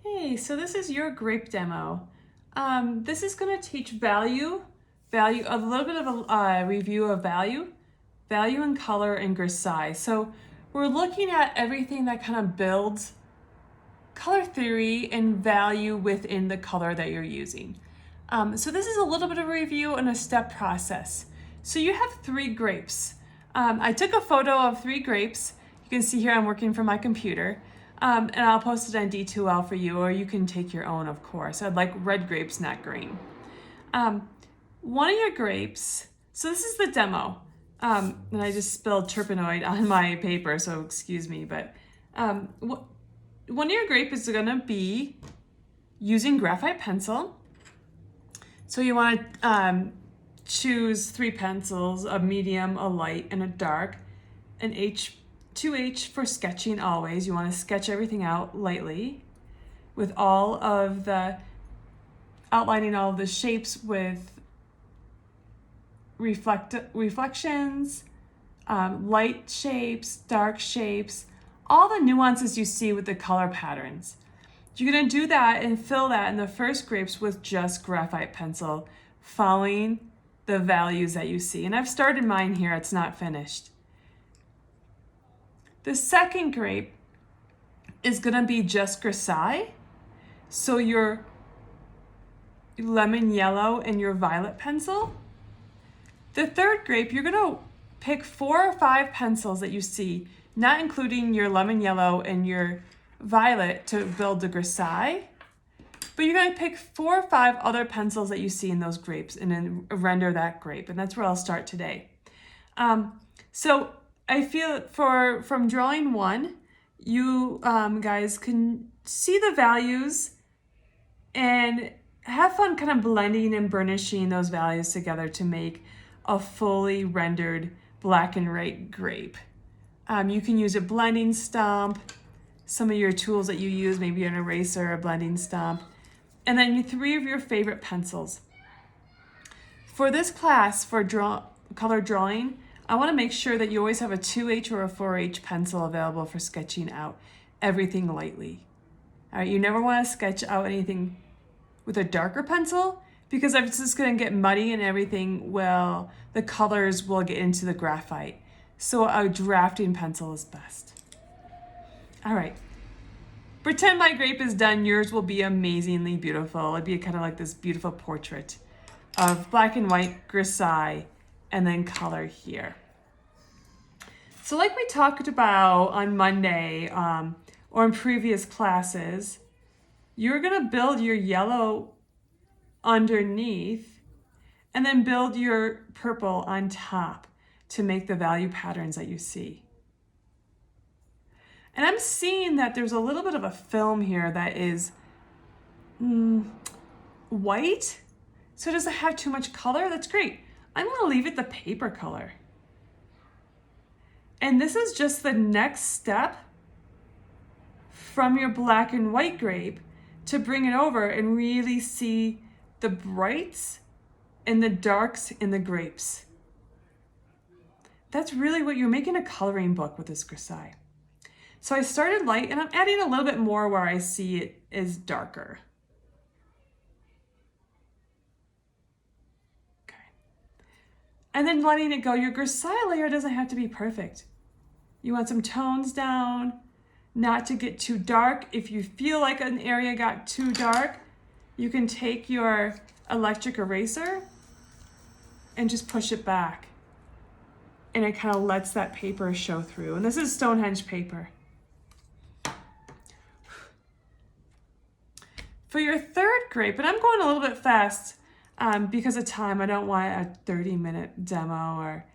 Hey, so this is your grape demo. This is going to teach value, a little bit of a review of value and color and grisaille. So we're looking at everything that kind of builds color theory and value within the color that you're using. So this is a little bit of a review and a step process. So you have 3 grapes. I took a photo of 3 grapes. You can see here I'm working from my computer. And I'll post it on D2L for you, or you can take your own, of course. I'd like red grapes, not green. One of your grapes, so this is the demo. And I just spilled terpenoid on my paper, so excuse me, but one of your grapes is gonna be using graphite pencil. So you wanna choose 3 pencils, a medium, a light, and a dark, an 2H for sketching always. You want to sketch everything out lightly with all of the, outlining all of the shapes with reflections, light shapes, dark shapes, all the nuances you see with the color patterns. You're going to do that and fill that in the first grapes with just graphite pencil, following the values that you see. And I've started mine here, it's not finished. The second grape is gonna be just grisaille. So your lemon yellow and your violet pencil. The third grape, you're gonna pick 4 or 5 pencils that you see, not including your lemon yellow and your violet to build the grisaille, but you're gonna pick 4 or 5 other pencils that you see in those grapes and then render that grape. And that's where I'll start today. So I feel from drawing 1, you guys can see the values and have fun kind of blending and burnishing those values together to make a fully rendered black and white grape. You can use a blending stump, some of your tools that you use, maybe an eraser, a blending stump, and then 3 of your favorite pencils. For this class, for color drawing, I want to make sure that you always have a 2H or a 4H pencil available for sketching out everything lightly. All right, you never want to sketch out anything with a darker pencil because it's just going to get muddy and everything the colors will get into the graphite. So a drafting pencil is best. All right, pretend my grape is done. Yours will be amazingly beautiful. It'd be kind of like this beautiful portrait of black and white grisaille and then color here. So like we talked about on Monday or in previous classes, you're gonna build your yellow underneath and then build your purple on top to make the value patterns that you see. And I'm seeing that there's a little bit of a film here that is white, so it doesn't have too much color. That's great. I'm gonna leave it the paper color. And this is just the next step from your black and white grape to bring it over and really see the brights and the darks in the grapes. That's really what you're making, a coloring book with this grisaille. So I started light and I'm adding a little bit more where I see it is darker. And then letting it go. Your grisaille layer doesn't have to be perfect. You want some tones down, not to get too dark. If you feel like an area got too dark, you can take your electric eraser and just push it back. And it kind of lets that paper show through. And this is Stonehenge paper. For your third grape, and I'm going a little bit fast, because of time, I don't want a 30-minute demo or,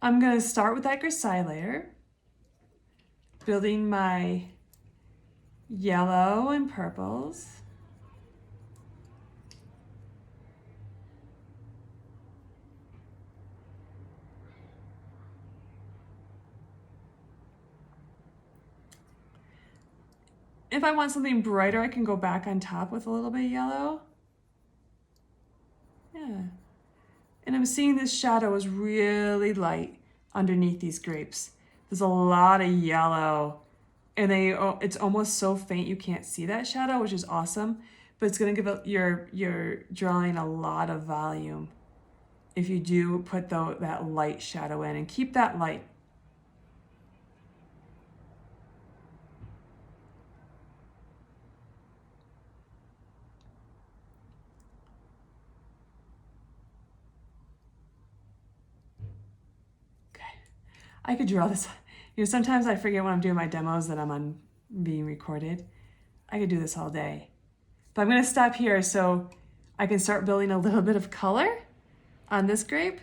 I'm going to start with that grisaille layer, building my yellow and purples. If I want something brighter, I can go back on top with a little bit of yellow. Yeah. And I'm seeing this shadow is really light underneath these grapes. There's a lot of yellow, and it's almost so faint you can't see that shadow, which is awesome. But it's gonna give your drawing a lot of volume if you do put that light shadow in, and keep that light. I could draw this. Sometimes I forget when I'm doing my demos that I'm being recorded. I could do this all day. But I'm gonna stop here so I can start building a little bit of color on this grape.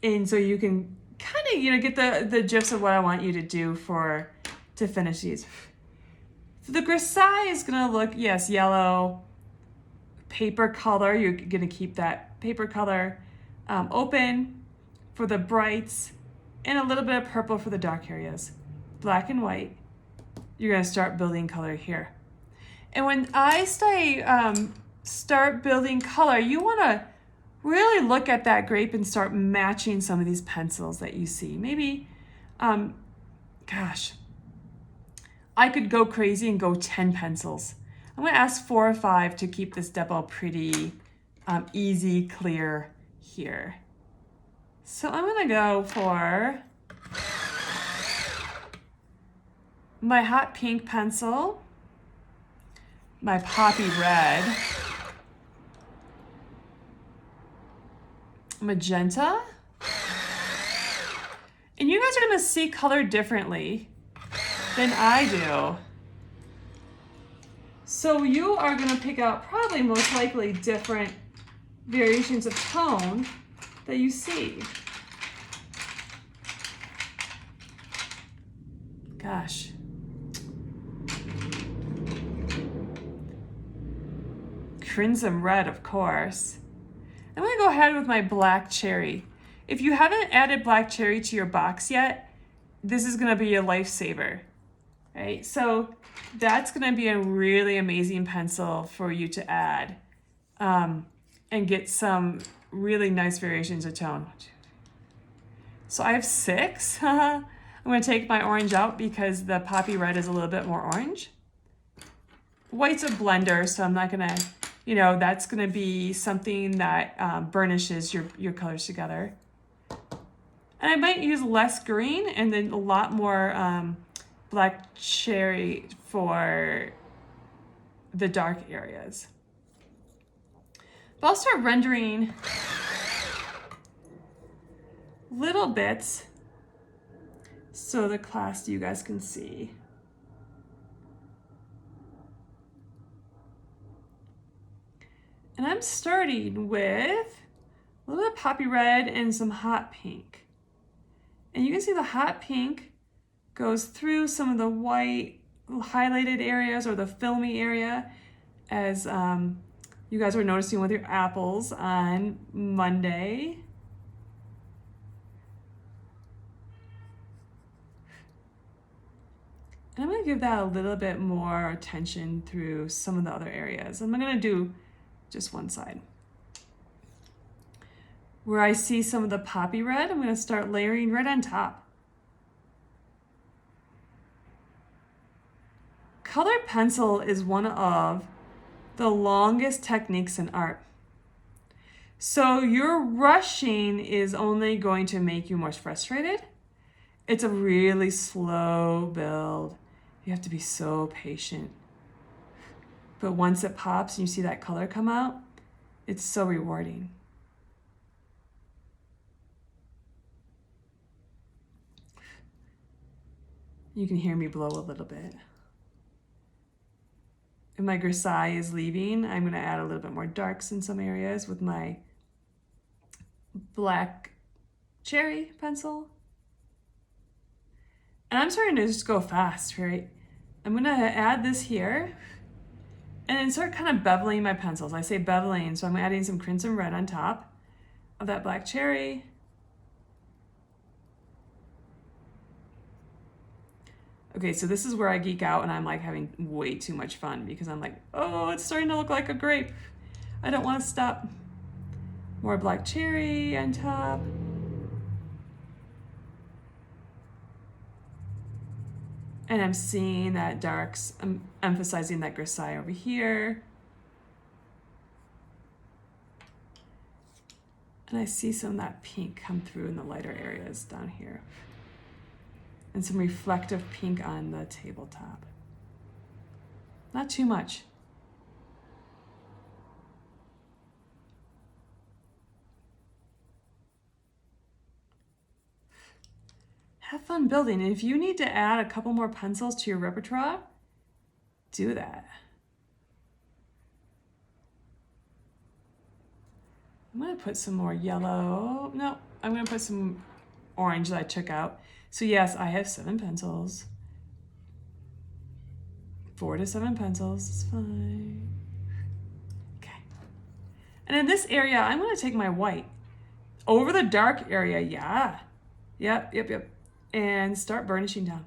And so you can kind of, get the gist of what I want you to do to finish these. So the Grape is gonna look, yes, yellow, paper color. You're gonna keep that paper color open for the brights, and a little bit of purple for the dark areas. Black and white. You're gonna start building color here. And when I say start building color, you wanna really look at that grape and start matching some of these pencils that you see. Maybe, gosh, I could go crazy and go 10 pencils. I'm gonna ask 4 or 5 to keep this demo pretty easy, clear here. So I'm gonna go for my hot pink pencil, my poppy red, magenta, and you guys are gonna see color differently than I do. So you are gonna pick out probably most likely different variations of tone that you see. Gosh. Crimson red, of course. I'm gonna go ahead with my black cherry. If you haven't added black cherry to your box yet, this is gonna be a lifesaver, right? So that's gonna be a really amazing pencil for you to add and get some really nice variations of tone. So I have 6. I'm gonna take my orange out because the poppy red is a little bit more orange. White's a blender, so I'm not gonna, that's gonna be something that burnishes your colors together. And I might use less green and then a lot more black cherry for the dark areas. But I'll start rendering little bits so the class you guys can see. And I'm starting with a little bit of poppy red and some hot pink. And you can see the hot pink goes through some of the white highlighted areas or the filmy area, as you guys were noticing with your apples on Monday. And I'm gonna give that a little bit more attention through some of the other areas. I'm gonna do just one side. Where I see some of the poppy red, I'm gonna start layering right on top. Colored pencil is one of the longest techniques in art. So your rushing is only going to make you more frustrated. It's a really slow build. You have to be so patient. But once it pops and you see that color come out, it's so rewarding. You can hear me blow a little bit. And my Grape is leaving. I'm gonna add a little bit more darks in some areas with my black cherry pencil. And I'm starting to just go fast, right? I'm gonna add this here and then start kind of beveling my pencils. I say beveling, so I'm adding some crimson red on top of that black cherry. Okay, so this is where I geek out and I'm like having way too much fun because I'm like, oh, it's starting to look like a grape. I don't want to stop. More black cherry on top. And I'm seeing that darks, I'm emphasizing that grisaille over here. And I see some of that pink come through in the lighter areas down here. And some reflective pink on the tabletop. Not too much. Have fun building. And if you need to add a couple more pencils to your repertoire, do that. I'm gonna put some more yellow. No, I'm gonna put some orange that I took out. So yes, I have 7 pencils. 4 to 7 pencils, it's fine. Okay. And in this area, I'm gonna take my white over the dark area, yeah. Yep. And start burnishing down.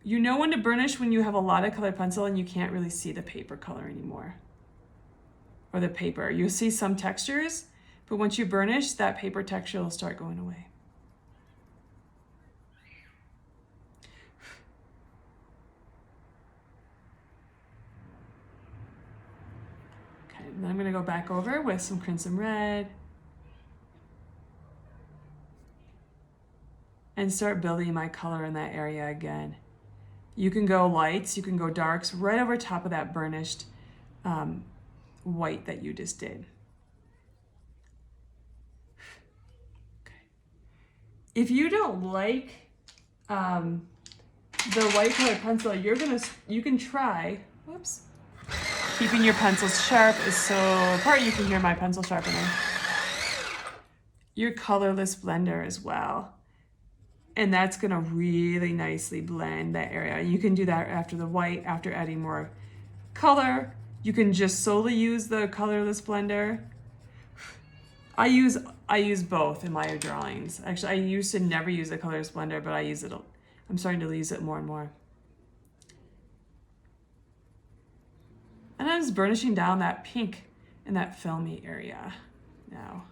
You know when to burnish when you have a lot of colored pencil and you can't really see the paper color anymore. Or the paper. You'll see some textures, but once you burnish, that paper texture will start going away. Okay, and then I'm gonna go back over with some crimson red. And start building my color in that area again. You can go lights, you can go darks, right over top of that burnished white that you just did. Okay. If you don't like the white colored pencil, you can try, whoops, keeping your pencils sharp is so important. You can hear my pencil sharpener. Your colorless blender as well. And that's gonna really nicely blend that area. You can do that after the white, after adding more color. You can just solely use the colorless blender. I use both in my drawings. Actually, I used to never use the colorless blender, but I use it. I'm starting to use it more and more. And I'm just burnishing down that pink in that filmy area now.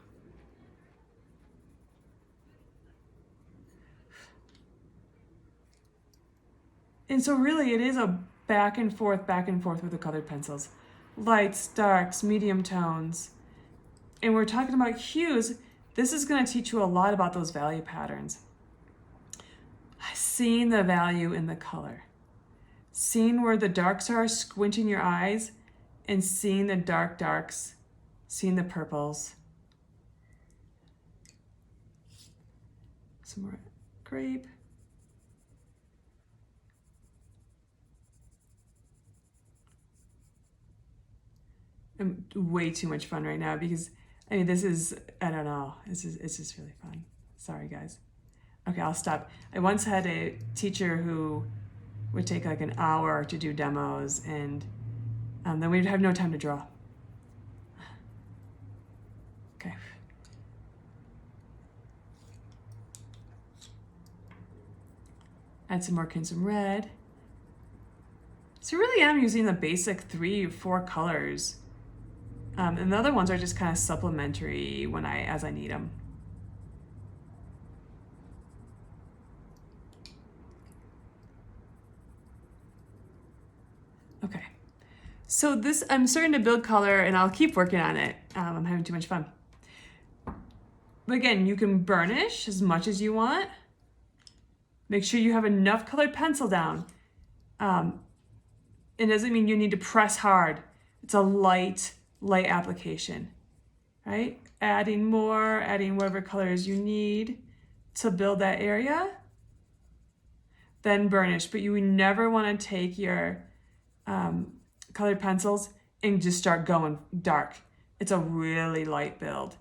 And so really it is a back and forth with the colored pencils. Lights, darks, medium tones. And we're talking about hues. This is gonna teach you a lot about those value patterns. Seeing the value in the color. Seeing where the darks are, squinting your eyes, and seeing the darks, seeing the purples. Some more grape. I'm way too much fun right now because I mean this is, I don't know, it's just really fun. Sorry guys. Okay, I'll stop. I once had a teacher who would take like an hour to do demos and then we'd have no time to draw. Okay. Add some more crimson red. So really I'm using the basic 3 or 4 colors. And the other ones are just kind of supplementary as I need them. Okay, so I'm starting to build color and I'll keep working on it. I'm having too much fun. But again, you can burnish as much as you want. Make sure you have enough colored pencil down. It doesn't mean you need to press hard. It's a light application, right? Adding whatever colors you need to build that area, then burnish. But you would never want to take your colored pencils and just start going dark. It's a really light build.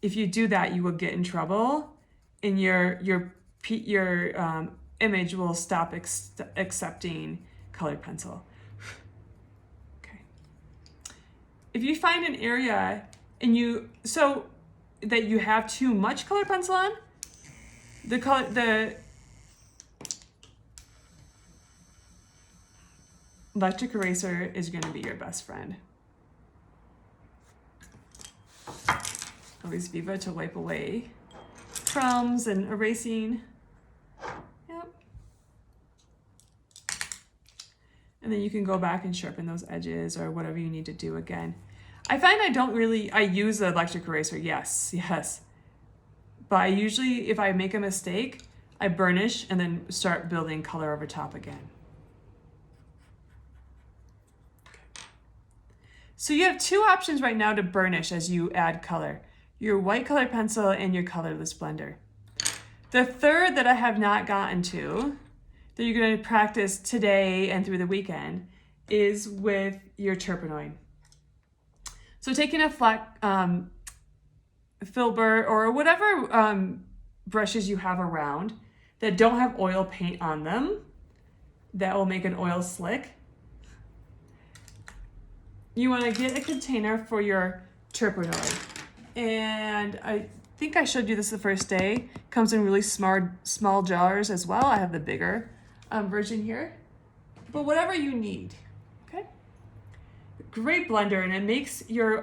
If you do that, you will get in trouble and your image will stop accepting colored pencil. If you find an area and so that you have too much colored pencil on, the electric eraser is going to be your best friend. Always Viva to wipe away crumbs and erasing. And then you can go back and sharpen those edges or whatever you need to do again. I find I use the electric eraser, yes. But I usually, if I make a mistake, I burnish and then start building color over top again. So you have two options right now to burnish as you add color. Your white colored pencil and your colorless blender. The third that I have not gotten to, that you're going to practice today and through the weekend, is with your Turpenoid. So taking a flat filbert or whatever brushes you have around that don't have oil paint on them, that will make an oil slick. You want to get a container for your Turpenoid. And I think I showed you this the first day. Comes in really small jars as well. I have the bigger version here. But whatever you need, okay? Great blender, and it makes your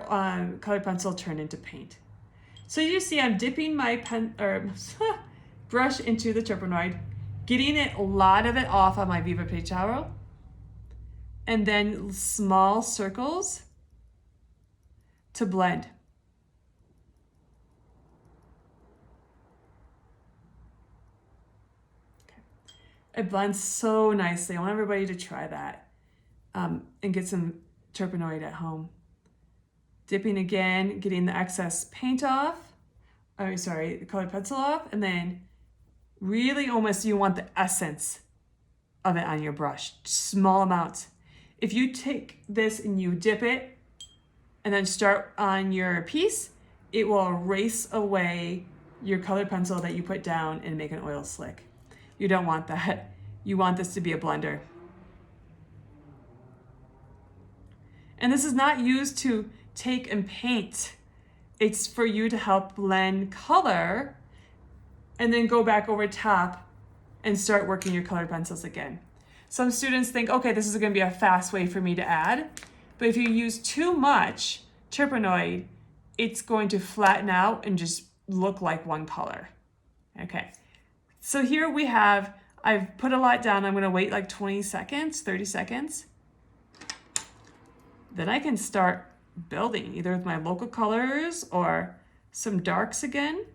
colored pencil turn into paint. So you see I'm dipping my brush into the Turpenoid, getting a lot of it off on my Viva paint towel, and then small circles to blend. Okay. It blends so nicely. I want everybody to try that and get some Turpenoid at home. Dipping again, getting the excess paint off, the colored pencil off, and then really almost you want the essence of it on your brush, small amounts. If you take this and you dip it and then start on your piece, it will erase away your colored pencil that you put down and make an oil slick. You don't want that. You want this to be a blender. And this is not used to take and paint. It's for you to help blend color and then go back over top and start working your colored pencils again. Some students think, okay, this is going to be a fast way for me to add. But if you use too much Turpenoid, it's going to flatten out and just look like one color. Okay, so here we have, I've put a lot down. I'm going to wait like 20 seconds, 30 seconds. Then I can start building either with my local colors or some darks again,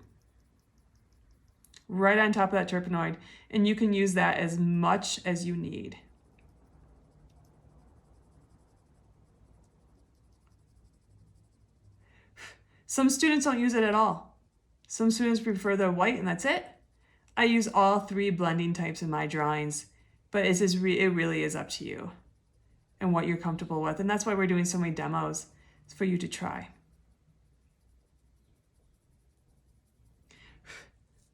right on top of that Turpenoid. And you can use that as much as you need. Some students don't use it at all. Some students prefer the white and that's it. I use all three blending types in my drawings, but it really is up to you and what you're comfortable with. And that's why we're doing so many demos, for you to try.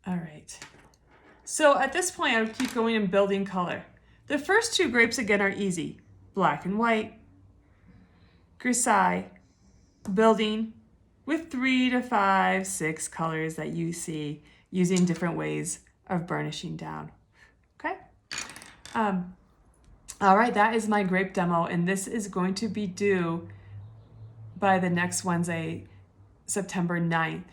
All right. So at this point, I would keep going and building color. The first two grapes, again, are easy. Black and white, grisaille, building with 3 to 5, 6 colors that you see using different ways of burnishing down. Okay? All right, that is my grape demo, and this is going to be due by the next Wednesday, September 9th.